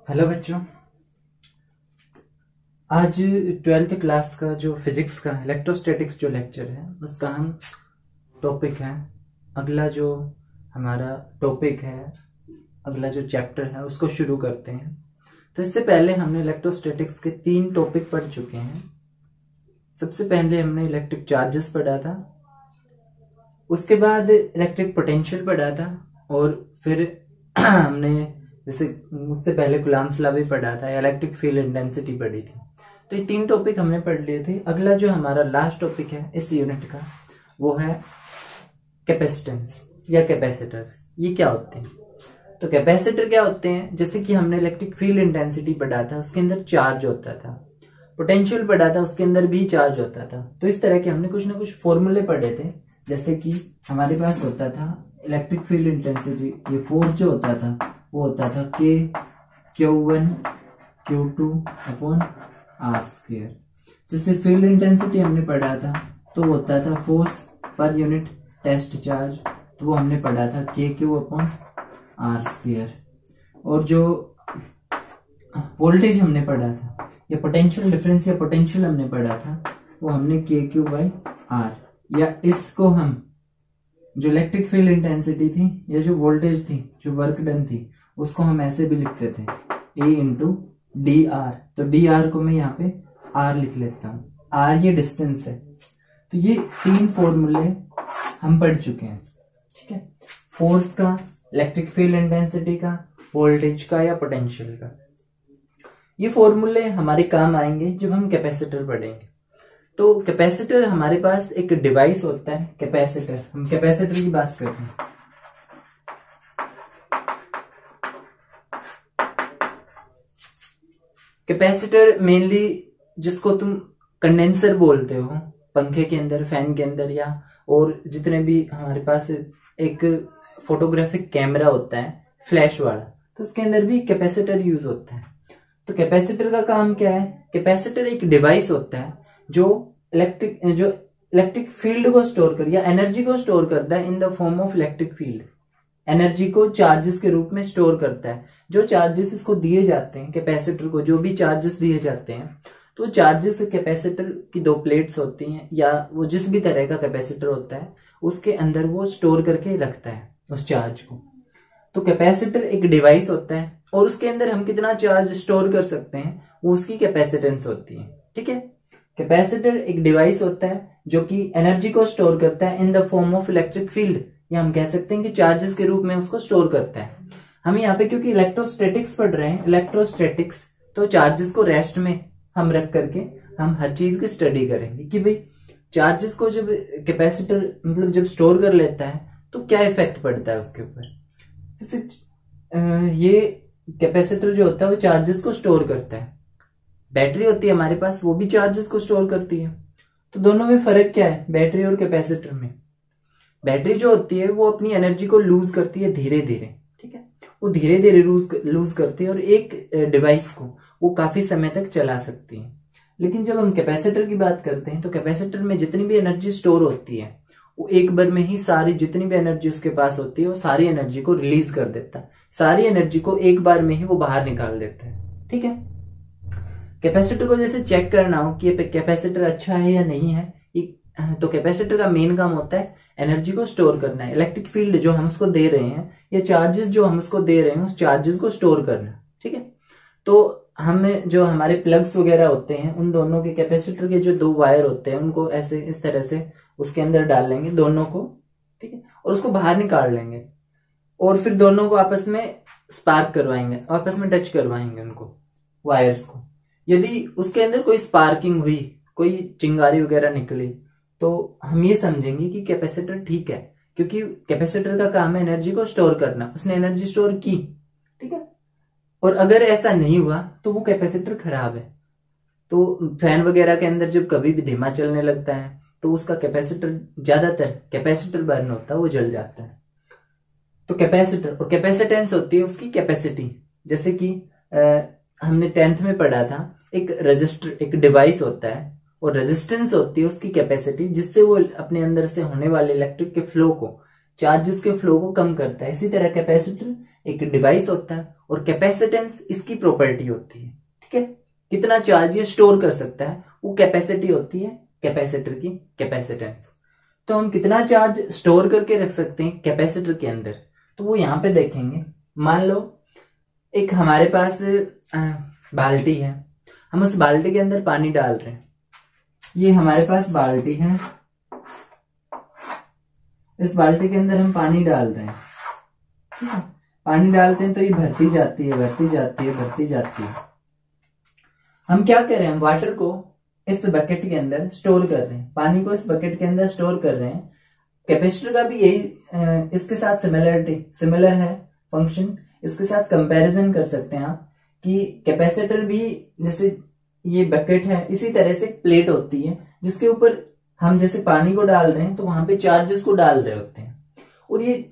Hello बच्चों। आज 12th class का जो फिजिक्स का इलेक्ट्रोस्टैटिक्स जो लेक्चर है उसका हम टॉपिक है अगला जो हमारा टॉपिक है अगला जो चैप्टर है उसको शुरू करते हैं। तो इससे पहले हमने इलेक्ट्रोस्टैटिक्स के 3 टॉपिक पढ़ चुके हैं। सबसे पहले हमने इलेक्ट्रिक चार्जेस पढ़ा था, उसके बाद इलेक्ट्रिक पोटेंशियल पढ़ा था और फिर हमने जैसे उससे पहले कूलम्ब्स लॉ भी पढ़ा था, इलेक्ट्रिक फील्ड इंटेंसिटी पढ़ी थी। तो ये 3 टॉपिक हमने पढ़ लिए थे। अगला जो हमारा लास्ट टॉपिक है इस यूनिट का वो है कैपेसिटेंस या कैपेसिटर्स। ये क्या होते हैं? तो कैपेसिटर क्या होते हैं, जैसे कि हमने इलेक्ट्रिक फील्ड इंटेंसिटी पढ़ा था उसके अंदर चार्ज होता था, पोटेंशियल पढ़ा था उसके अंदर भी चार्ज होता था। तो इस तरह के हमने कुछ ना कुछ फॉर्मूले पढ़े थे। जैसे कि हमारे पास होता था इलेक्ट्रिक फील्ड इंटेंसिटी, ये फोर्स जो होता था वो होता था K Q1 Q2 upon R square. जैसे फील्ड इंटेंसिटी हमने पढ़ा था तो होता था force per unit test charge, तो वो हमने पढ़ा था KQ अपॉन आर स्क्वायर। और जो वोल्टेज हमने पढ़ा था या पोटेंशियल डिफरेंस या पोटेंशियल हमने पढ़ा था वो हमने KQ बाई आर, या इसको हम जो इलेक्ट्रिक फील्ड इंटेंसिटी थी या जो वोल्टेज थी जो वर्क डन थी उसको हम ऐसे भी लिखते थे A इंटू डी आर। तो डी आर को मैं यहाँ पे R लिख लेता हूँ, R ये डिस्टेंस है। तो ये 3 फॉर्मूले हम पढ़ चुके हैं, ठीक है। फोर्स का, इलेक्ट्रिक फील्ड इंटेंसिटी का, वोल्टेज का या पोटेंशियल का। ये फॉर्मूले हमारे काम आएंगे जब हम कैपेसिटर पढ़ेंगे। तो कैपेसिटर हमारे पास एक डिवाइस होता है कैपेसिटर। हम कैपेसिटर की बात करते हैं। कैपेसिटर मेनली जिसको तुम कंडेंसर बोलते हो, पंखे के अंदर, फैन के अंदर, या और जितने भी हमारे पास एक फोटोग्राफिक कैमरा होता है फ्लैश वाला, तो उसके अंदर भी कैपेसिटर यूज होता है। तो कैपेसिटर का काम क्या है? कैपेसिटर एक डिवाइस होता है जो इलेक्ट्रिक फील्ड को स्टोर कर या एनर्जी को स्टोर करता है in the form of electric field. Energy को चार्जेस के रूप में स्टोर करता है। जो चार्जेस इसको दिए जाते हैं कैपेसिटर को, जो भी चार्जेस दिए जाते हैं, तो चार्जेस कैपेसिटर की 2 प्लेट्स होती हैं या वो जिस भी तरह का कैपेसिटर होता है उसके अंदर वो स्टोर करके रखता है उस चार्ज को। तो कैपेसिटर एक डिवाइस होता है और उसके अंदर हम कितना चार्ज स्टोर कर सकते हैं वो उसकी कैपेसिटेंस होती है, ठीक है। कैपेसिटर एक डिवाइस होता है जो कि एनर्जी को स्टोर करता है in the form of electric field, या हम कह सकते हैं कि चार्जेस के रूप में उसको स्टोर करता है। हम यहाँ पे क्योंकि इलेक्ट्रोस्टैटिक्स पढ़ रहे हैं, इलेक्ट्रोस्टैटिक्स, तो चार्जेस को रेस्ट में हम रख करके हम हर चीज की स्टडी करेंगे कि भाई चार्जेस को जब कैपेसिटर मतलब जब स्टोर कर लेता है तो क्या इफेक्ट पड़ता है उसके ऊपर। जैसे ये कैपेसिटर जो होता है वो चार्जेस को स्टोर करता है। बैटरी होती है हमारे पास, वो भी चार्जेस को स्टोर करती है। तो दोनों में फर्क क्या है बैटरी और कैपेसिटर में? बैटरी जो होती है वो अपनी एनर्जी को लूज करती है धीरे धीरे, ठीक है। वो धीरे धीरे लूज करती है और एक डिवाइस को वो काफी समय तक चला सकती है। लेकिन जब हम कैपेसिटर की बात करते हैं तो कैपेसिटर में जितनी भी एनर्जी स्टोर होती है वो एक बार में ही सारी जितनी भी एनर्जी उसके पास होती है वो सारी एनर्जी को रिलीज कर देता है, सारी एनर्जी को एक बार में ही वो बाहर निकाल देता है, ठीक है। कैपेसिटर को जैसे चेक करना हो कि ये कैपेसिटर अच्छा है या नहीं है, तो कैपेसिटर का मेन काम होता है एनर्जी को स्टोर करना है। इलेक्ट्रिक फील्ड जो हम उसको दे रहे हैं या चार्जेस जो हम उसको दे रहे हैं उस चार्जेस को स्टोर करना, ठीक है। तो हमें जो हमारे प्लग्स वगैरह होते हैं उन दोनों के कैपेसिटर के जो 2 वायर होते हैं उनको ऐसे इस तरह से उसके अंदर डाल लेंगे दोनों को, ठीक है, और उसको बाहर निकाल लेंगे और फिर दोनों को आपस में स्पार्क करवाएंगे, आपस में टच करवाएंगे उनको वायर्स को। यदि उसके अंदर कोई स्पार्किंग हुई, कोई चिंगारी वगैरह निकली, तो हम ये समझेंगे कि कैपेसिटर ठीक है, क्योंकि कैपेसिटर का काम है एनर्जी को स्टोर करना, उसने एनर्जी स्टोर की, ठीक है। और अगर ऐसा नहीं हुआ तो वो कैपेसिटर खराब है। तो फैन वगैरह के अंदर जब कभी भी धीमा चलने लगता है तो उसका कैपेसिटर, ज्यादातर कैपेसिटर बर्न होता है, वो जल जाता है। तो कैपेसिटर और कैपेसिटेंस होती है उसकी कैपेसिटी। जैसे कि हमने 10th में पढ़ा था एक रजिस्टर एक डिवाइस होता है और रेजिस्टेंस होती है उसकी कैपेसिटी, जिससे वो अपने अंदर से होने वाले इलेक्ट्रिक के फ्लो को, चार्जेस के फ्लो को कम करता है। इसी तरह कैपेसिटर एक डिवाइस होता है, और कैपेसिटेंस इसकी प्रॉपर्टी होती है। ठीक है, कितना चार्ज ये स्टोर कर सकता है वो कैपेसिटी होती है कैपेसिटर की कैपेसिटेंस। तो हम कितना चार्ज स्टोर करके रख सकते हैं कैपेसिटर के अंदर, तो वो यहाँ पे देखेंगे। मान लो एक हमारे पास बाल्टी है, हम उस बाल्टी के अंदर पानी डाल रहे हैं। ये हमारे पास बाल्टी है, इस बाल्टी के अंदर हम पानी डाल रहे हैं। ठीक है, पानी डालते हैं तो ये भरती जाती है, भरती जाती है, भरती जाती है। हम क्या कर रहे हैं, वाटर को इस बकेट के अंदर स्टोर कर रहे हैं, पानी को इस बकेट के अंदर स्टोर कर रहे हैं। कैपेसिटर का भी यही इसके साथ सिमिलर है फंक्शन। इसके साथ कंपैरिजन कर सकते हैं आप कि कैपेसिटर भी जैसे ये बकेट है, इसी तरह से प्लेट होती है जिसके ऊपर हम जैसे पानी को डाल रहे हैं तो वहां पे चार्जेस को डाल रहे होते हैं, और ये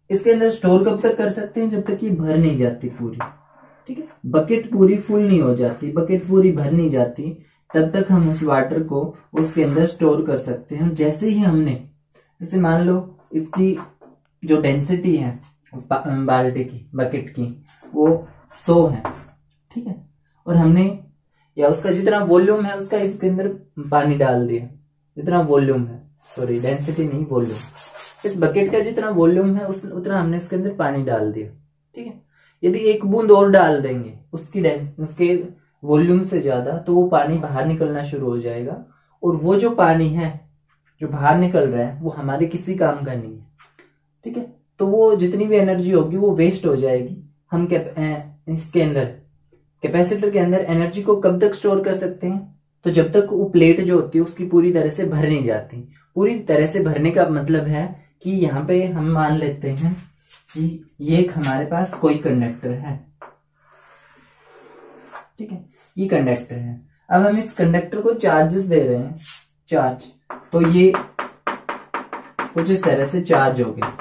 इसके अंदर स्टोर कब तक कर सकते हैं, जब तक ये भर नहीं जाती पूरी। ठीक है, बकेट पूरी फुल नहीं हो जाती, बकेट पूरी भर नहीं जाती, तब तक हम उस वाटर को उसके अंदर स्टोर कर सकते हैं। जैसे ही हमने, जैसे मान लो इसकी जो डेंसिटी है बाल्टी की, बकेट की, वो 100 है। ठीक है, और हमने या उसका जितना वॉल्यूम है उसका इसके अंदर पानी डाल दिया, जितना वॉल्यूम है, सॉरी डेंसिटी नहीं वॉल्यूम, इस बकेट का जितना वॉल्यूम है उतना हमने उसके अंदर पानी डाल दिया। ठीक है, यदि एक बूंद और डाल देंगे उसके वॉल्यूम से ज्यादा, तो वो पानी बाहर निकलना शुरू हो जाएगा, और वो जो पानी है जो बाहर निकल रहा है वो हमारे किसी काम का नहीं है। ठीक है, तो वो जितनी भी एनर्जी होगी वो वेस्ट हो जाएगी। हम इसके अंदर कैपेसिटर के अंदर एनर्जी को कब तक स्टोर कर सकते हैं, तो जब तक वो प्लेट जो होती है उसकी पूरी तरह से भर नहीं जाती। पूरी तरह से भरने का मतलब है कि यहाँ पे हम मान लेते हैं कि ये एक हमारे पास कोई कंडक्टर है। ठीक है, ये कंडक्टर है। अब हम इस कंडक्टर को चार्जेस दे रहे हैं, चार्ज, तो ये कुछ इस तरह से चार्ज हो गया,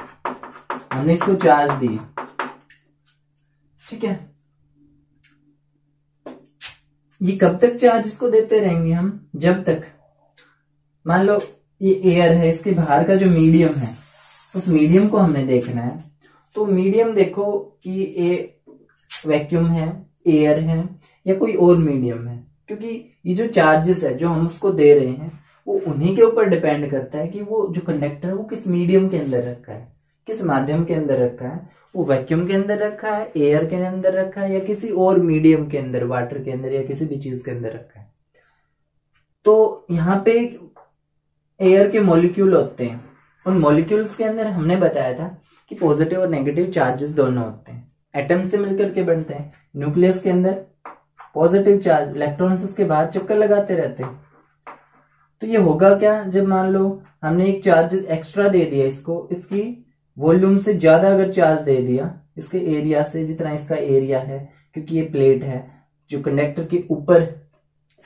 हमने इसको चार्ज दी। ठीक है, ये कब तक चार्ज इसको देते रहेंगे हम, जब तक, मान लो ये एयर है, इसके बाहर का जो मीडियम है उस मीडियम को हमने देखना है। तो मीडियम देखो कि ये वैक्यूम है, एयर है, या कोई और मीडियम है, क्योंकि ये जो चार्जेस है जो हम उसको दे रहे हैं वो उन्हीं के ऊपर डिपेंड करता है कि वो जो कंडक्टर है वो किस मीडियम के अंदर रखा है, किस माध्यम के अंदर रखा है। वो वैक्यूम के अंदर रखा है, एयर के अंदर रखा है, या किसी और मीडियम के अंदर, वाटर के अंदर, या किसी भी चीज के अंदर रखा है। तो यहाँ पे एयर के मॉलिक्यूल होते हैं, उन मॉलिक्यूल्स के अंदर हमने बताया था कि पॉजिटिव और नेगेटिव चार्जेस दोनों होते हैं, एटम से मिलकर के बनते हैं। न्यूक्लियस के अंदर पॉजिटिव चार्ज, इलेक्ट्रॉन्स उसके बाहर चक्कर लगाते रहते हैं। तो ये होगा क्या, जब मान लो हमने एक चार्ज एक्स्ट्रा दे दिया इसको, इसकी वॉल्यूम से ज्यादा अगर चार्ज दे दिया, इसके एरिया से जितना इसका एरिया है, क्योंकि ये प्लेट है जो कंडक्टर के ऊपर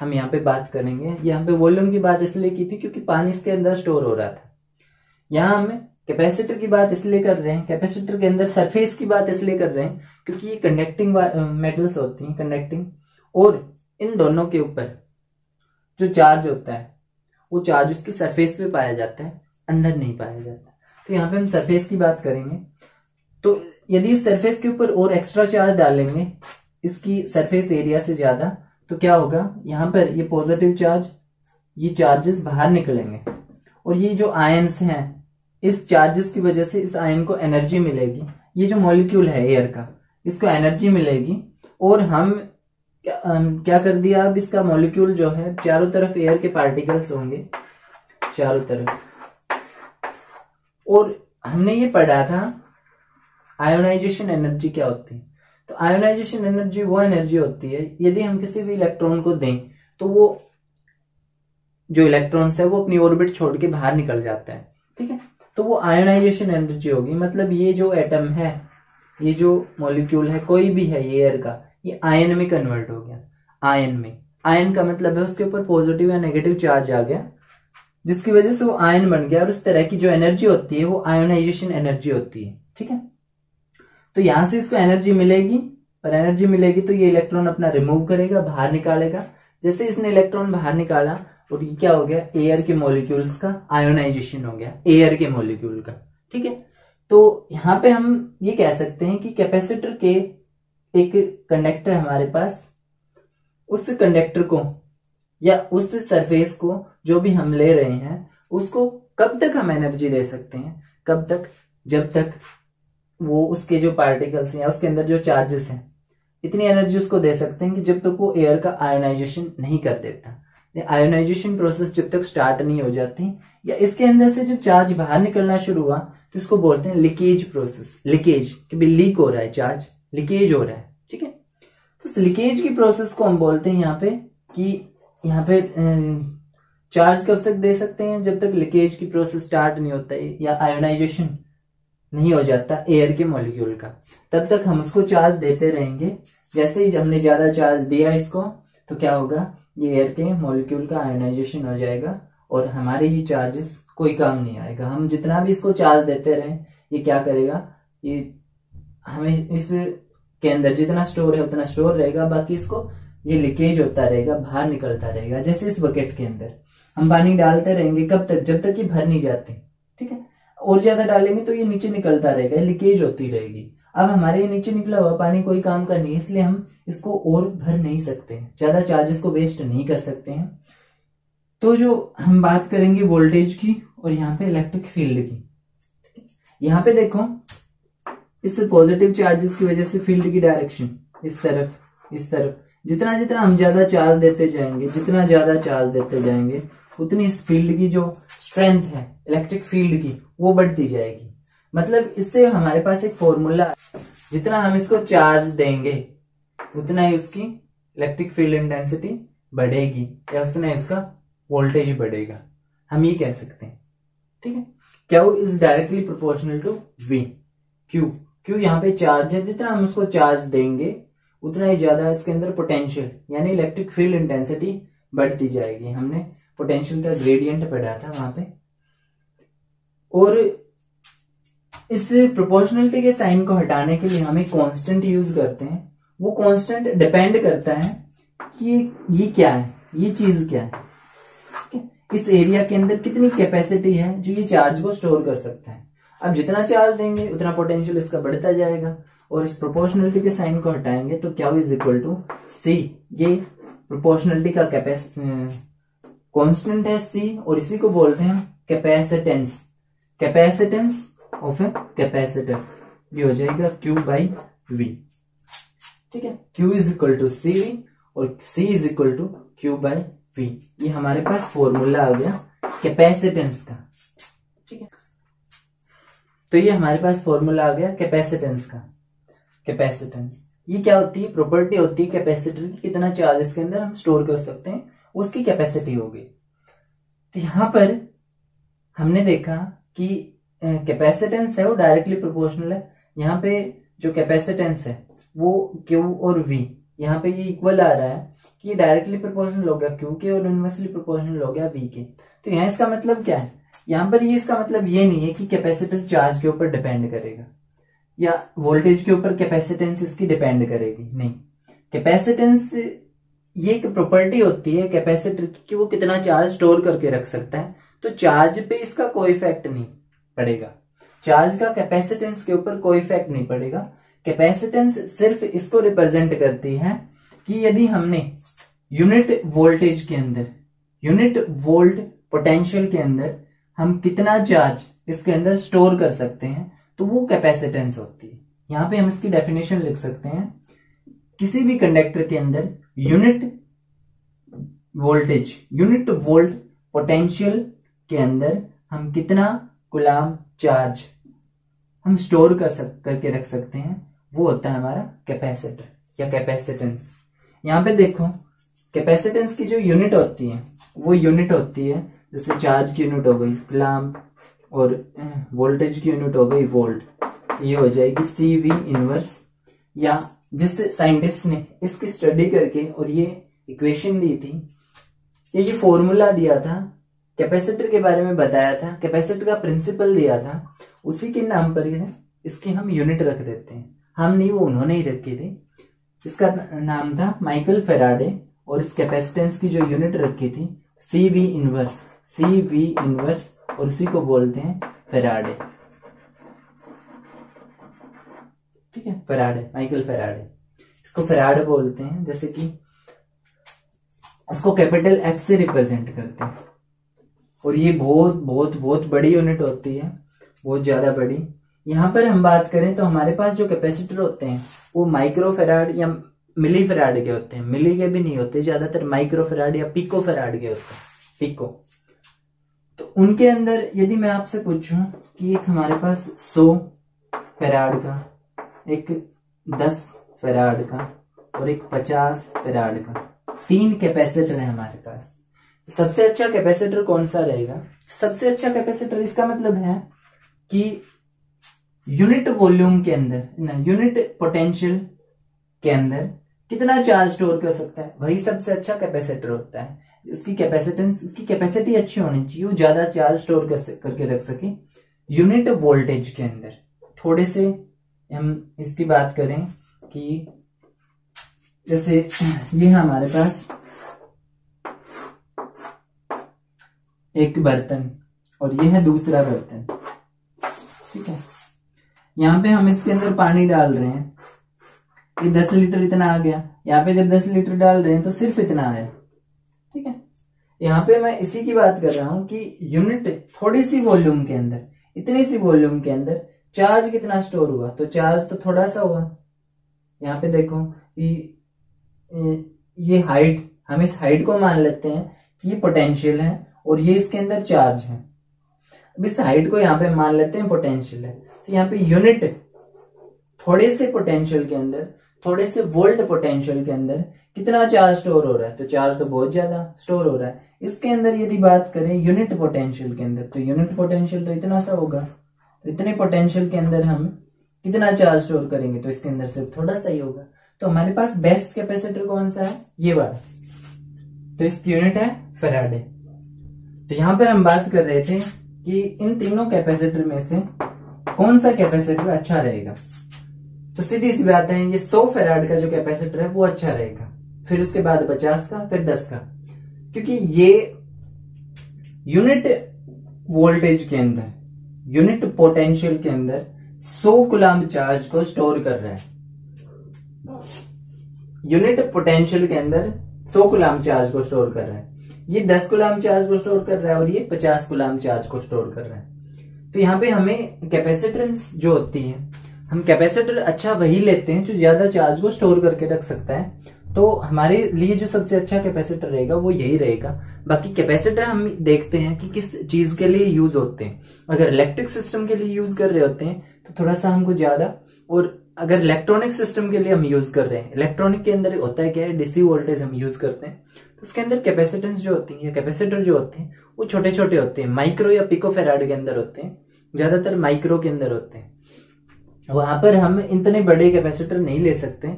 हम यहाँ पे बात करेंगे। यहाँ पे वॉल्यूम की बात इसलिए की थी क्योंकि पानी इसके अंदर स्टोर हो रहा था। यहाँ हमें कैपेसिटर की बात इसलिए कर रहे हैं, कैपेसिटर के अंदर सरफेस की बात इसलिए कर रहे हैं क्योंकि ये कंडक्टिंग मेटल्स होती हैं, कंडक्टिंग, और इन दोनों के ऊपर जो चार्ज होता है वो चार्ज उसकी सरफेस पे पाया जाता है, अंदर नहीं पाया जाता। तो यहाँ पे हम सरफेस की बात करेंगे। तो यदि इस सरफेस के ऊपर और एक्स्ट्रा चार्ज डालेंगे इसकी सरफेस एरिया से ज्यादा, तो क्या होगा, यहाँ पर ये पॉजिटिव चार्ज, ये चार्जेस बाहर निकलेंगे, और ये जो आयंस हैं, इस चार्जेस की वजह से इस आयन को एनर्जी मिलेगी। ये जो मॉलिक्यूल है एयर का, इसको एनर्जी मिलेगी, और हम क्या कर दिया, अब इसका मॉलिक्यूल जो है चारों तरफ एयर के पार्टिकल्स होंगे चारों तरफ। और हमने ये पढ़ा था आयोनाइजेशन एनर्जी क्या होती है। तो आयोनाइजेशन एनर्जी वो एनर्जी होती है, यदि हम किसी भी इलेक्ट्रॉन को दें तो वो जो इलेक्ट्रॉन्स है वो अपनी ऑर्बिट छोड़ के बाहर निकल जाता है। ठीक है, तो वो आयोनाइजेशन एनर्जी होगी। मतलब ये जो एटम है, ये जो मॉलिक्यूल है, कोई भी है ये एयर का, ये आयन में कन्वर्ट हो गया। आयन में, आयन का मतलब है उसके ऊपर पॉजिटिव या नेगेटिव चार्ज आ गया, जिसकी वजह से वो आयन बन गया, और उस तरह की जो एनर्जी होती है वो आयोनाइजेशन एनर्जी होती है। ठीक है, तो यहां से इसको एनर्जी मिलेगी, और एनर्जी मिलेगी तो ये इलेक्ट्रॉन अपना रिमूव करेगा, बाहर निकालेगा। जैसे इसने इलेक्ट्रॉन बाहर निकाला, और ये क्या हो गया, एयर के मॉलिक्यूल्स का आयोनाइजेशन हो गया, एयर के मॉलिक्यूल का। ठीक है, तो यहाँ पे हम ये कह सकते हैं कि कैपेसिटर के एक कंडक्टर हमारे पास, उस कंडक्टर को या उस सरफेस को जो भी हम ले रहे हैं उसको कब तक हम एनर्जी दे सकते हैं, कब तक, जब तक वो उसके जो पार्टिकल्स हैं या उसके अंदर जो चार्जेस हैं इतनी एनर्जी उसको दे सकते हैं कि जब तक वो एयर का आयोनाइजेशन नहीं कर देता, आयोनाइजेशन प्रोसेस जब तक स्टार्ट नहीं हो जाती या इसके अंदर से जो चार्ज बाहर निकलना शुरू हुआ तो इसको बोलते हैं लीकेज प्रोसेस। लीकेज कि भाई लीक हो रहा है, चार्ज लीकेज हो रहा है, ठीक है। तो इस लीकेज की प्रोसेस को हम बोलते हैं यहाँ पे कि यहाँ पे चार्ज कब तक दे सकते हैं, जब तक लीकेज की प्रोसेस स्टार्ट नहीं होता है या आयोनाइजेशन नहीं हो जाता एयर के मॉलिक्यूल का, तब तक हम उसको चार्ज देते रहेंगे। जैसे ही हमने ज्यादा चार्ज दिया इसको तो क्या होगा, ये एयर के मॉलिक्यूल का आयोनाइजेशन हो जाएगा और हमारे ये चार्जेस कोई काम नहीं आएगा। हम जितना भी इसको चार्ज देते रहे ये क्या करेगा, ये हमें इस के अंदर जितना स्टोर है उतना स्टोर रहेगा, बाकी इसको ये लीकेज होता रहेगा, बाहर निकलता रहेगा। जैसे इस बकेट के अंदर हम पानी डालते रहेंगे, कब तक, जब तक ये भर नहीं जाते, ठीक है। और ज्यादा डालेंगे तो ये नीचे निकलता रहेगा, लीकेज होती रहेगी। अब हमारे ये नीचे निकला हुआ पानी कोई काम का नहीं, इसलिए हम इसको और भर नहीं सकते, ज्यादा चार्जेस को वेस्ट नहीं कर सकते हैं। तो जो हम बात करेंगे वोल्टेज की और यहाँ पे इलेक्ट्रिक फील्ड की। यहाँ पे देखो इस पॉजिटिव चार्जेस की वजह से फील्ड की डायरेक्शन इस तरफ जितना जितना हम ज्यादा चार्ज देते जाएंगे, जितना ज्यादा चार्ज देते जाएंगे उतनी इस फील्ड की जो स्ट्रेंथ है इलेक्ट्रिक फील्ड की वो बढ़ती जाएगी। मतलब इससे हमारे पास एक फॉर्मूला, जितना हम इसको चार्ज देंगे उतना ही उसकी इलेक्ट्रिक फील्ड इंटेंसिटी बढ़ेगी या उतना ही उसका वोल्टेज बढ़ेगा, हम ये कह सकते हैं, ठीक है। Q is directly proportional to V. Q यहाँ पे चार्ज है, जितना हम उसको चार्ज देंगे उतना ही ज्यादा इसके अंदर पोटेंशियल यानी इलेक्ट्रिक फील्ड इंटेंसिटी बढ़ती जाएगी। हमने पोटेंशियल का ग्रेडियंट पढ़ा था वहां पे। और इस प्रोपोर्शनलिटी के साइन को हटाने के लिए हम एक कांस्टेंट यूज करते हैं। वो कांस्टेंट डिपेंड करता है कि ये क्या है, ये चीज क्या है, इस एरिया के अंदर कितनी कैपेसिटी है जो ये चार्ज को स्टोर कर सकता है। अब जितना चार्ज देंगे उतना पोटेंशियल इसका बढ़ता जाएगा। और इस प्रोपोर्शनलिटी के साइन को हटाएंगे तो क्या इज इक्वल टू सी। ये प्रोपोर्शनलिटी का कांस्टेंट है सी, और इसी को बोलते हैं capacitance. Capacitance of a capacitor ये हो जाएगा Q बाई V, ठीक है। Q is equal to C V और C is equal to Q by V। ये हमारे पास फॉर्मूला आ गया कैपेसिटेंस का, ठीक है। तो ये हमारे पास फॉर्मूला आ गया कैपेसिटेंस का। कैपेसिटेंस ये क्या होती है, प्रॉपर्टी होती है कैपेसिटर की, कितना चार्ज इसके अंदर हम स्टोर कर सकते हैं उसकी कैपेसिटी होगी। तो यहां पर हमने देखा कि कैपेसिटेंस है वो डायरेक्टली प्रोपोर्शनल है। यहाँ पे जो कैपेसिटेंस है वो Q और V, यहाँ पे ये इक्वल आ रहा है कि ये डायरेक्टली प्रोपोर्शनल हो गया Q के और इनवर्सली प्रोपोर्शनल हो गया V के। तो यहाँ इसका मतलब क्या है, यहाँ पर ये इसका मतलब ये नहीं है कि कैपेसिटर चार्ज के ऊपर डिपेंड करेगा या वोल्टेज के ऊपर कैपेसिटेंस इसकी डिपेंड करेगी, नहीं। कैपेसिटेंस ये एक प्रॉपर्टी होती है कैपेसिटर की कि वो कितना चार्ज स्टोर करके रख सकता है। तो चार्ज पे इसका कोई इफेक्ट नहीं पड़ेगा, चार्ज का कैपेसिटेंस के ऊपर कोई इफेक्ट नहीं पड़ेगा। कैपेसिटेंस सिर्फ इसको रिप्रेजेंट करती है कि यदि हमने यूनिट वोल्टेज के अंदर, यूनिट वोल्ट पोटेंशियल के अंदर हम कितना चार्ज इसके अंदर स्टोर कर सकते हैं तो वो कैपेसिटेंस होती है। यहां पे हम इसकी डेफिनेशन लिख सकते हैं, किसी भी कंडक्टर के अंदर unit voltage, unit volt potential के अंदर हम कितना कूलाम चार्ज हम स्टोर करके रख सकते हैं वो होता है हमारा कैपेसिटर या कैपेसिटेंस। यहाँ पे देखो कैपेसिटेंस की जो यूनिट होती है वो यूनिट होती है, जैसे चार्ज की यूनिट हो गई कूलाम और वोल्टेज की यूनिट हो गई वोल्ट, ये हो जाएगी CV इनवर्स। या जिस साइंटिस्ट ने इसकी स्टडी करके और ये इक्वेशन दी थी, ये फॉर्मूला दिया था, कैपेसिटर के बारे में बताया था, कैपेसिटर का प्रिंसिपल दिया था, उसी के नाम पर इसकी हम यूनिट रख देते हैं। हम नहीं, वो उन्होंने ही रखी थी। इसका नाम था माइकल फेराडे और इस कैपेसिटेंस की जो यूनिट रखी थी CV इनवर्स, CV इनवर्स, और उसी को बोलते हैं फेराडे। ठीक है, फैराडे, माइकल फैराडे, इसको फैराडे बोलते हैं। जैसे कि इसको कैपिटल एफ से रिप्रेजेंट करते हैं, और ये बहुत बहुत बहुत बड़ी यूनिट होती है, बहुत ज्यादा बड़ी। यहाँ पर हम बात करें तो हमारे पास जो कैपेसिटर होते हैं वो माइक्रो फैराड या मिली फैराड के होते हैं, मिली के भी नहीं होते, ज्यादातर माइक्रो फैराड या पिको फैराड के होते हैं, पिको। तो उनके अंदर यदि मैं आपसे पूछूं कि एक हमारे पास 100 फैराड का, एक 10 फैराड का और एक 50 फैराड का, 3 कैपेसिटर है हमारे पास, सबसे अच्छा कैपेसिटर कौन सा रहेगा? सबसे अच्छा कैपेसिटर, इसका मतलब है कि यूनिट वॉल्यूम के अंदर ना, यूनिट पोटेंशियल के अंदर कितना चार्ज स्टोर कर सकता है, वही सबसे अच्छा कैपेसिटर होता है। उसकी कैपेसिटेंस, उसकी कैपेसिटी अच्छी होनी चाहिए, वो ज्यादा चार्ज स्टोर करके रख सके यूनिट वोल्टेज के अंदर। थोड़े से हम इसकी बात करें कि जैसे ये हमारे पास एक बर्तन और ये है दूसरा बर्तन, ठीक है। यहाँ पे हम इसके अंदर पानी डाल रहे हैं, ये 10 लीटर इतना आ गया। यहाँ पे जब 10 लीटर डाल रहे हैं तो सिर्फ इतना आया, ठीक है। यहाँ पे मैं इसी की बात कर रहा हूं कि यूनिट थोड़ी सी वॉल्यूम के अंदर, इतनी सी वॉल्यूम के अंदर चार्ज कितना स्टोर हुआ, तो चार्ज तो थोड़ा सा हुआ। यहाँ पे देखो कि ये हाइट, हम इस हाइट को मान लेते हैं कि ये पोटेंशियल है और ये इसके अंदर चार्ज है। अब इस हाइट को यहाँ पे मान लेते हैं पोटेंशियल है, तो यहाँ पे यूनिट थोड़े से पोटेंशियल के अंदर, थोड़े से वोल्ट पोटेंशियल के अंदर कितना चार्ज स्टोर हो रहा है, तो चार्ज तो बहुत ज्यादा स्टोर हो रहा है। इसके अंदर यदि बात करें यूनिट पोटेंशियल के अंदर, तो यूनिट पोटेंशियल तो इतना सा होगा, तो इतने पोटेंशियल के अंदर हम कितना चार्ज स्टोर करेंगे, तो इसके अंदर सिर्फ थोड़ा सा ही होगा। तो हमारे पास बेस्ट कैपेसिटर कौन सा है? ये वाला, तो इसकी यूनिट है फैराडे। तो यहां पर हम बात कर रहे थे कि इन तीनों कैपेसिटर में से कौन सा कैपेसिटर अच्छा रहेगा। तो सीधी सी बात है, ये 100 फैराड का जो कैपेसिटर है वो अच्छा रहेगा, फिर उसके बाद 50 का, फिर 10 का, क्योंकि ये यूनिट वोल्टेज के अंदर, यूनिट पोटेंशियल के अंदर 100 कूलम्ब चार्ज को स्टोर कर रहा है। यूनिट पोटेंशियल के अंदर 100 कूलम्ब चार्ज को स्टोर कर रहा है, ये 10 कूलम्ब चार्ज को स्टोर कर रहा है और ये 50 कूलम्ब चार्ज को स्टोर कर रहा है। तो यहाँ पे हमें कैपेसिटेंस जो होती है, हम कैपेसिटर अच्छा वही लेते हैं जो ज्यादा चार्ज को स्टोर करके रख सकता है। तो हमारे लिए जो सबसे अच्छा कैपेसिटर रहेगा वो यही रहेगा। बाकी कैपेसिटर हम देखते हैं कि किस चीज के लिए यूज होते हैं। अगर इलेक्ट्रिक सिस्टम के लिए यूज कर रहे होते हैं तो थोड़ा सा हमको ज्यादा, और अगर इलेक्ट्रॉनिक सिस्टम के लिए हम यूज कर रहे हैं, इलेक्ट्रॉनिक के अंदर होता है क्या है, डीसी वोल्टेज हम यूज करते हैं, तो उसके अंदर कैपेसिटेंस जो होती है, कैपेसिटर जो होते हैं वो छोटे छोटे होते हैं, माइक्रो या पिको फैराड के अंदर होते हैं, ज्यादातर माइक्रो के अंदर होते हैं। वहां पर हम इतने बड़े कैपेसिटर नहीं ले सकते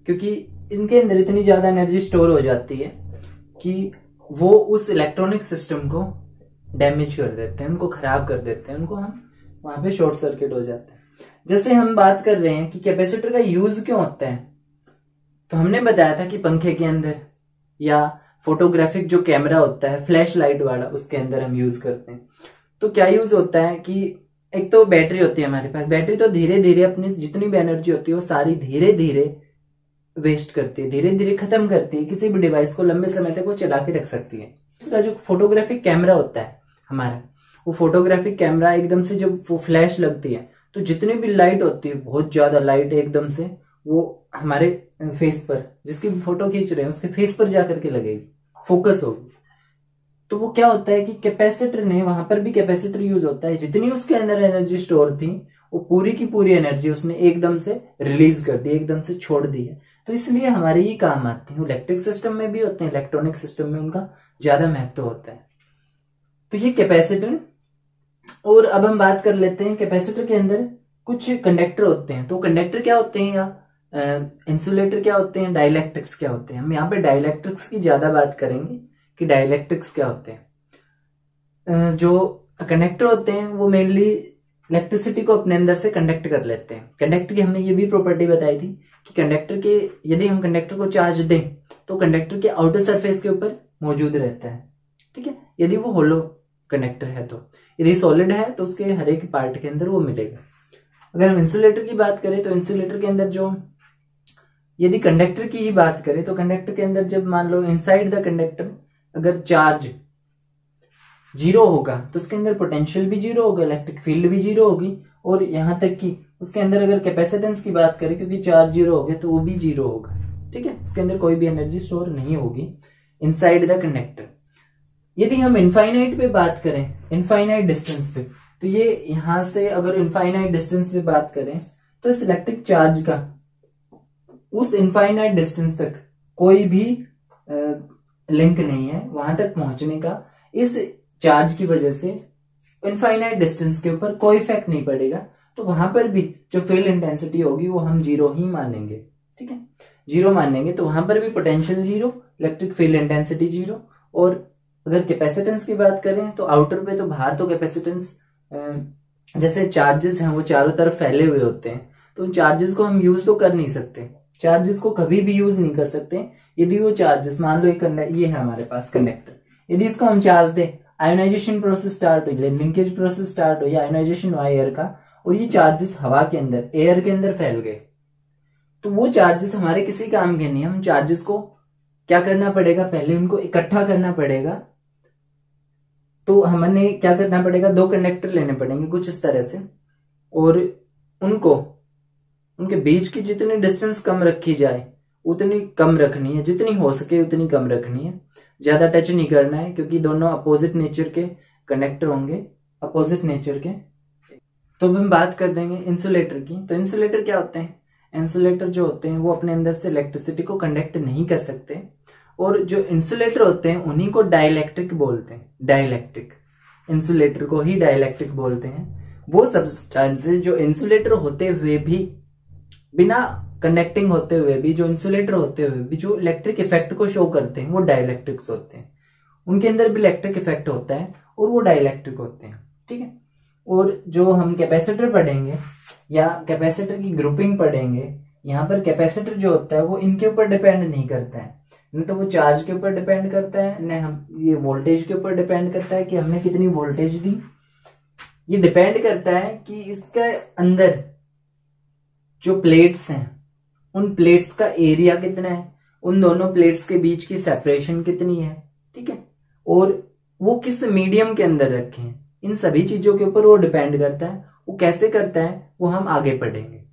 क्योंकि इनके अंदर इतनी ज्यादा एनर्जी स्टोर हो जाती है कि वो उस इलेक्ट्रॉनिक सिस्टम को डैमेज कर देते हैं, उनको खराब कर देते हैं, उनको हम वहां पे शॉर्ट सर्किट हो जाता है। जैसे हम बात कर रहे हैं कि कैपेसिटर का यूज क्यों होता है, तो हमने बताया था कि पंखे के अंदर या फोटोग्राफिक जो कैमरा होता है फ्लैश लाइट वाला, उसके अंदर हम यूज करते हैं। तो क्या यूज होता है कि एक तो बैटरी होती है हमारे पास, बैटरी तो धीरे धीरे अपनी जितनी भी एनर्जी होती है वो सारी धीरे धीरे वेस्ट करती है, धीरे धीरे खत्म करती है, किसी भी डिवाइस को लंबे समय तक वो चला के रख सकती है। दूसरा जो फोटोग्राफिक कैमरा होता है हमारा, वो फोटोग्राफिक कैमरा एकदम से जब वो फ्लैश लगती है तो जितनी भी लाइट होती है, बहुत ज्यादा लाइट एकदम से वो हमारे फेस पर, जिसकी फोटो खींच रहे हैं उसके फेस पर जाकर के लगेगी, फोकस होगी। तो वो क्या होता है कि कैपेसिटर ने, वहां पर भी कैपेसिटर यूज होता है, जितनी उसके अंदर एनर्जी स्टोर थी वो पूरी की पूरी एनर्जी उसने एकदम से रिलीज कर दी, एकदम से छोड़ दी है। तो इसलिए हमारे ये काम आते हैं, इलेक्ट्रिक सिस्टम में भी होते हैं, इलेक्ट्रॉनिक सिस्टम में उनका ज्यादा महत्व होता है। तो ये कैपेसिटर। और अब हम बात कर लेते हैं कैपेसिटर के अंदर कुछ कंडक्टर होते हैं। तो कंडक्टर क्या होते हैं या इंसुलेटर क्या होते हैं, डाइलेक्ट्रिक्स क्या होते हैं। हम यहाँ पे डाइलेक्ट्रिक्स की ज्यादा बात करेंगे कि डाइलेक्ट्रिक्स क्या होते हैं। जो कंडक्टर होते हैं वो मेनली इलेक्ट्रिसिटी को अपने अंदर से कंडक्ट कर लेते हैं। कंडक्टर की हमने ये भी प्रॉपर्टी बताई थी कि कंडक्टर के, यदि हम कंडक्टर को चार्ज दें तो कंडक्टर के आउटर सरफेस के ऊपर मौजूद रहता है, ठीक है, यदि वो होलो कंडक्टर है। तो यदि सॉलिड है तो उसके हर एक पार्ट के अंदर वो मिलेगा। अगर हम इंसुलेटर की बात करें तो इंसुलेटर के अंदर जो, यदि कंडक्टर की ही बात करें तो कंडक्टर के अंदर जब मान लो इनसाइड द कंडक्टर अगर चार्ज 0 होगा तो उसके अंदर पोटेंशियल भी 0 होगा, इलेक्ट्रिक फील्ड भी 0 होगी, और यहां तक कि उसके अंदर अगर कैपेसिटेंस की बात करें, क्योंकि चार्ज 0 हो गया तो वो भी 0 होगा, ठीक है, उसके अंदर कोई भी एनर्जी स्टोर नहीं होगी इनसाइड द कंडक्टर। यदि हम इनफाइनाइट पे बात करें, इनफाइनाइट डिस्टेंस पे, तो ये यहां से अगर इनफाइनाइट डिस्टेंस पे बात करें तो इस इलेक्ट्रिक चार्ज का उस इनफाइनाइट डिस्टेंस तक कोई भी लिंक नहीं है, वहां तक पहुंचने का। इस चार्ज की वजह से इनफाइनाइट डिस्टेंस के ऊपर कोई इफेक्ट नहीं पड़ेगा, तो वहां पर भी जो फील्ड इंटेंसिटी होगी वो हम 0 ही मानेंगे, ठीक है, 0 मानेंगे। तो वहां पर भी पोटेंशियल 0, इलेक्ट्रिक फील्ड इंटेंसिटी 0। और अगर कैपेसिटेंस की बात करें तो आउटर पे, तो बाहर तो कैपेसिटेंस जैसे चार्जेस हैं वो चारों तरफ फैले हुए होते हैं, तो उन चार्जेस को हम यूज तो कर नहीं सकते, चार्जेस को कभी भी यूज नहीं कर सकते। यदि वो चार्जेस, मान लो ये है हमारे पास कंडक्टर, यदि इसको हम चार्ज दें, आयोनाइजेशन प्रोसेस स्टार्ट हो, लिंकेज प्रोसेस स्टार्ट हो, या आयोनाइजेशन हुआ एयर का, और ये चार्जेस हवा के अंदर, एयर के अंदर फैल गए, तो वो चार्जेस हमारे किसी काम के नहीं। हम चार्जेस को क्या करना पड़ेगा, पहले उनको इकट्ठा करना पड़ेगा। तो हमने क्या करना पड़ेगा, 2 कंडक्टर लेने पड़ेंगे कुछ इस तरह से, और उनको, उनके बीच की जितनी डिस्टेंस कम रखी जाए उतनी कम रखनी है, जितनी हो सके उतनी कम रखनी है, ज्यादा टच नहीं करना है, क्योंकि दोनों अपोजिट नेचर के कंडक्टर होंगे, अपोजिट नेचर के। तो अब हम बात कर देंगे इंसुलेटर की। तो इंसुलेटर क्या होते हैं, इंसुलेटर जो होते हैं वो अपने अंदर से इलेक्ट्रिसिटी को कंडक्ट नहीं कर सकते, और जो इंसुलेटर होते हैं उन्हीं को डाइलेक्ट्रिक बोलते हैं, डाइलेक्ट्रिक, इंसुलेटर को ही डाइलेक्ट्रिक बोलते हैं। वो सब्सटेंसेस जो इंसुलेटर होते हुए भी, बिना कंडक्टिंग होते हुए भी, जो इंसुलेटर होते हुए भी जो इलेक्ट्रिक इफेक्ट को शो करते हैं वो डाइलेक्ट्रिक्स होते हैं। उनके अंदर भी इलेक्ट्रिक इफेक्ट होता है और वो डाइलेक्ट्रिक होते हैं, ठीक है। और जो हम कैपेसिटर पढ़ेंगे या कैपेसिटर की ग्रुपिंग पढ़ेंगे, यहाँ पर कैपेसिटर जो होता है वो इनके ऊपर डिपेंड नहीं करता है, न तो वो चार्ज के ऊपर डिपेंड करता है, न हम ये वोल्टेज के ऊपर डिपेंड करता है कि हमने कितनी वोल्टेज दी। ये डिपेंड करता है कि इसके अंदर जो प्लेट्स हैं उन प्लेट्स का एरिया कितना है, उन दोनों प्लेट्स के बीच की सेपरेशन कितनी है, ठीक है, और वो किस मीडियम के अंदर रखे हैं, इन सभी चीजों के ऊपर वो डिपेंड करता है। वो कैसे करता है वो हम आगे पढ़ेंगे।